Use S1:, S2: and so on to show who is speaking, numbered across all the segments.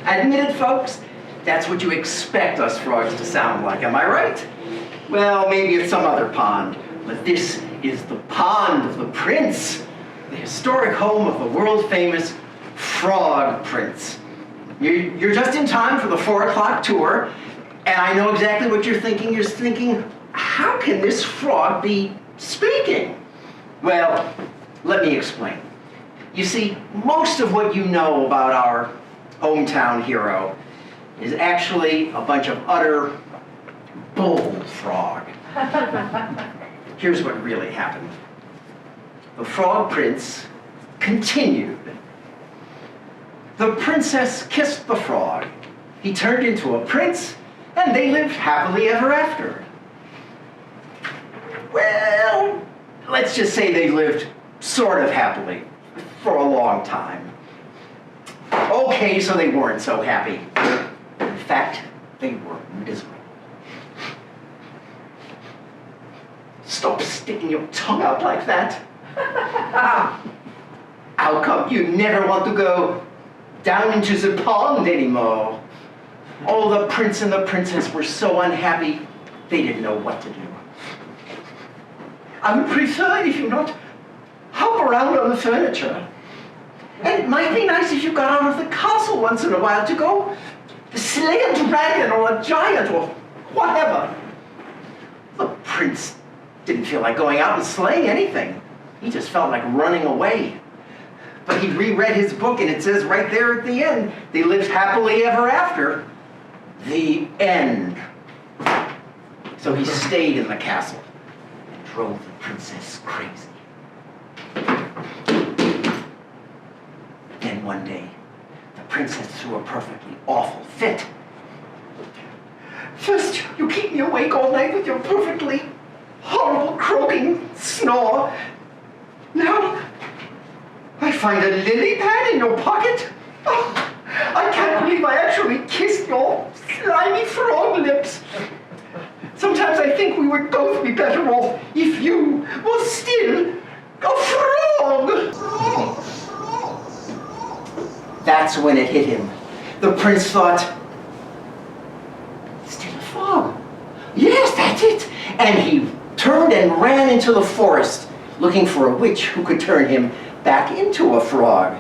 S1: Admit it, folks? That's what you expect us frogs to sound like, am I right? Well, maybe it's some other pond, but this is the pond of the Prince, the historic home of the world-famous Frog Prince. You're just in time for the 4 o'clock tour, and I know exactly what you're thinking. You're thinking, how can this frog be speaking? Well, let me explain. You see, most of what you know about our hometown hero is actually a bunch of utter bullfrog. Here's what really happened. The Frog Prince continued. The princess kissed the frog. He turned into a prince, and they lived happily ever after. Well, let's just say they lived sort of happily for a long time. Okay, so they weren't so happy. In fact, they were miserable. Stop sticking your tongue out like that. How come you never want to go down into the pond anymore? Oh, the prince and the princess were so unhappy, they didn't know what to do. I would prefer if you not hop around on the furniture. And it might be nice if you got out of the castle once in a while to go slay a dragon or a giant or whatever. The prince didn't feel like going out and slaying anything. He just felt like running away. But he reread his book, and it says right there at the end, they lived happily ever after. The end. So he stayed in the castle and drove the princess crazy. Then one day, the princess threw a perfectly awful fit. First, you keep me awake all night with your perfectly horrible croaking snore. Now, I find a lily pad in your pocket. Oh, I can't believe I actually kissed your slimy frog lips. Sometimes I think we would both be better off if you were still a frog. That's when it hit him. The prince thought, still a frog? Yes, that's it. And he turned and ran into the forest, looking for a witch who could turn him back into a frog.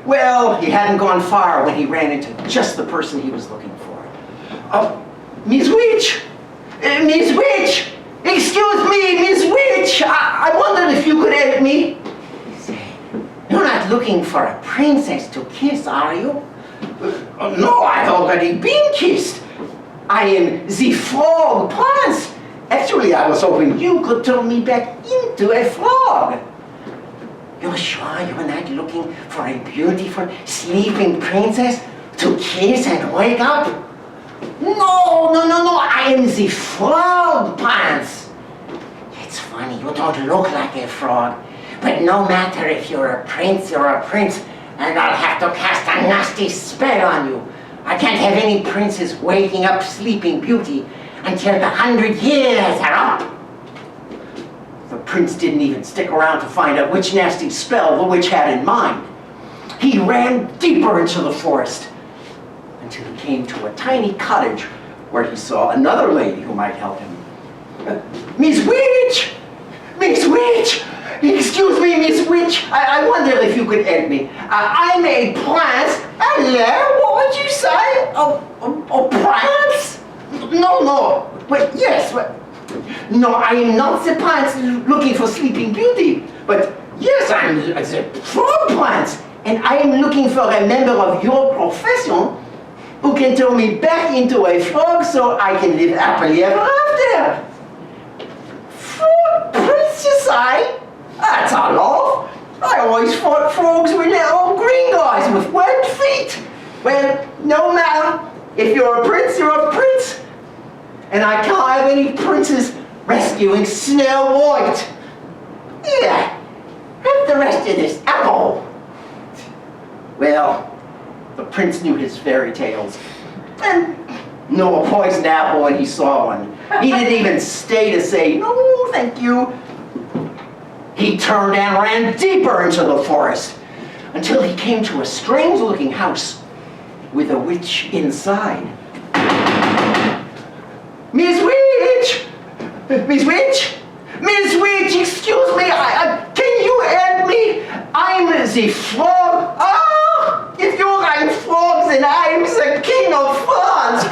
S1: Well, he hadn't gone far when he ran into just the person he was looking for. Miss Witch! Miss Witch! Excuse me, Miss Witch! I wondered if you could help me. He said, you're not looking for a princess to kiss, are you? No, I've already been kissed. I am the Frog Prince. Actually, I was hoping you could turn me back into a frog. You're sure you're not looking for a beautiful sleeping princess to kiss and wake up? No, I am the Frog Prince. It's funny, you don't look like a frog, but no matter if you're a prince, and I'll have to cast a nasty spell on you. I can't have any princes waking up Sleeping Beauty until the 100 years are up. The prince didn't even stick around to find out which nasty spell the witch had in mind. He ran deeper into the forest until he came to a tiny cottage where he saw another lady who might help him. Miss Witch! Miss Witch! Excuse me, Miss Witch. I wonder if you could help me. I'm a prince. Hello? What would you say? A prince? No. Wait, yes. No, I am not the prince looking for Sleeping Beauty. But yes, I'm the Frog Prince. And I am looking for a member of your profession who can turn me back into a frog so I can live happily ever after. Frog Prince, you say? That's a laugh. I always thought frogs were little green guys with webbed feet. Well, no matter. If you're a prince, you're a prince. And I can't have any princes rescuing Snow White. Here, have the rest of this apple. Well, the prince knew his fairy tales and knew a poisoned apple when he saw one. He didn't even stay to say, no, thank you. He turned and ran deeper into the forest until he came to a strange-looking house with a witch inside. Miss Witch! Miss Witch? Miss Witch, excuse me, can you help me? I'm the frog. Ah, if you're a frog, then I'm the king of France.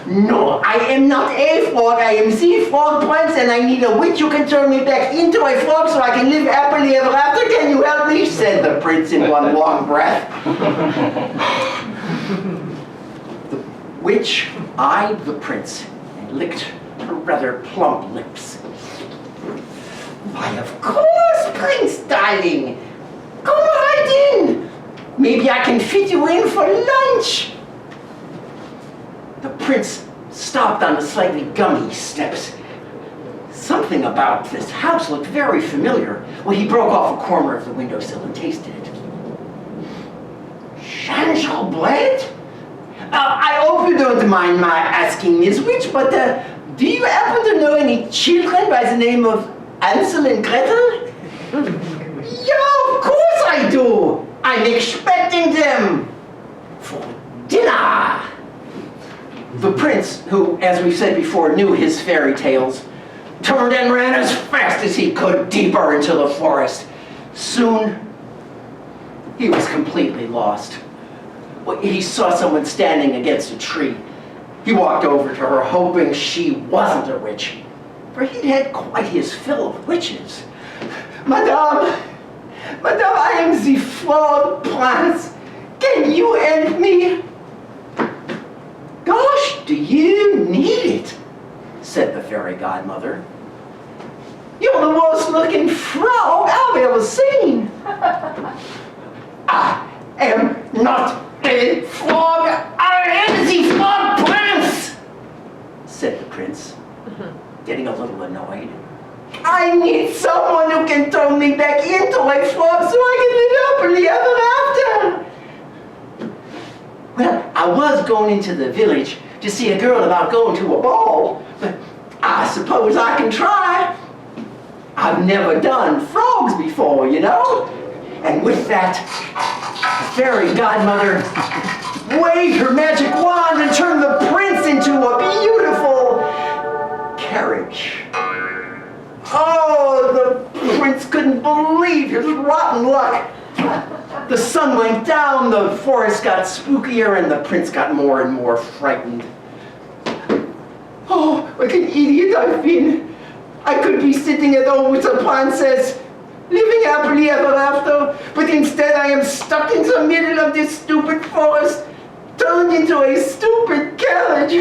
S1: No, I am not a frog. I am the frog prince, and I need a witch who can turn me back into a frog so I can live happily ever after. Can you help me? Said the prince in one long breath. The witch eyed the prince and licked her rather plump lips. Why, of course, Prince, darling. Come right in. Maybe I can fit you in for lunch. The prince stopped on the slightly gummy steps. Something about this house looked very familiar. Well, he broke off a corner of the windowsill and tasted it. Changeable bread? I hope you don't mind my asking, Miss Witch, but do you happen to know any children by the name of Hansel and Gretel? Yeah, of course I do. I'm expecting them for dinner. The prince, who, as we've said before, knew his fairy tales, turned and ran as fast as he could deeper into the forest. Soon, he was completely lost. He saw someone standing against a tree. He walked over to her, hoping she wasn't a witch, for he'd had quite his fill of witches. Madame, I am the frog prince. Can you help me? Gosh, do you need it? Said the fairy godmother. You're the worst looking frog I've ever seen. I am not a frog. I am the frog prince, said the prince, getting a little annoyed. I need someone who can turn me back into a frog so I can live happily ever after. Well, I was going into the village to see a girl about going to a ball, but I suppose I can try. I've never done frogs before, you know? And with that, the fairy godmother waved her magic wand and turned the prince into a beautiful carriage. Oh, the prince couldn't believe his rotten luck. The sun went down, the forest got spookier, and the prince got more and more frightened. Oh, what an idiot I've been. I could be sitting at home with a princess, living happily ever after, but instead I am stuck in the middle of this stupid forest, turned into a stupid carriage.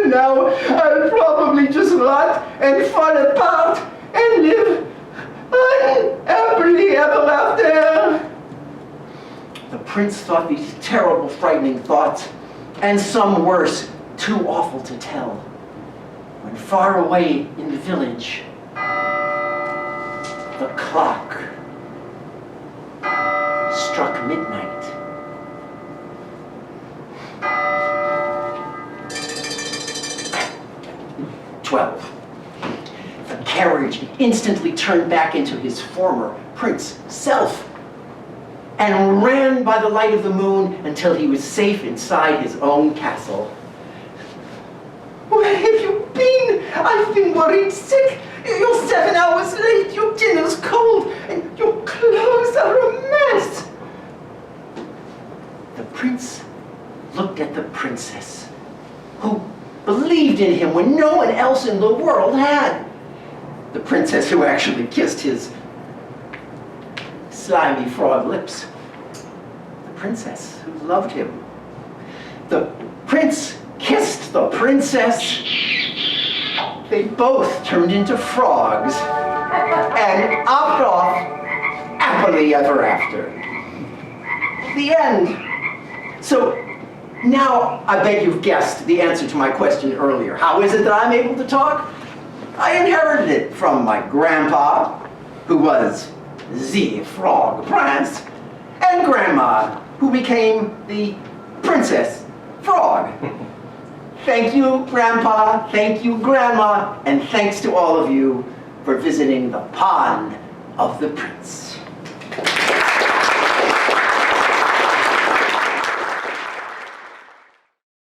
S1: Now I'll probably just rot and fall apart and live unhappily ever after. The prince thought these terrible, frightening thoughts, and some worse, too awful to tell, when far away in the village, the clock struck midnight. "12. The carriage instantly turned back into his former prince self and ran by the light of the moon until he was safe inside his own castle. Where have you been? I've been worried sick. You're 7 hours late, your dinner's cold, and your clothes are a mess. The prince looked at the princess, who believed in him when no one else in the world had. The princess who actually kissed his slimy frog lips. The princess who loved him. The prince kissed the princess. They both turned into frogs and hopped off happily ever after. The end. So now I bet you've guessed the answer to my question earlier. How is it that I'm able to talk? I inherited it from my grandpa, who was the frog prince, and grandma, who became the princess frog. Thank you, Grandpa, thank you, Grandma, and thanks to all of you for visiting the pond of the prince.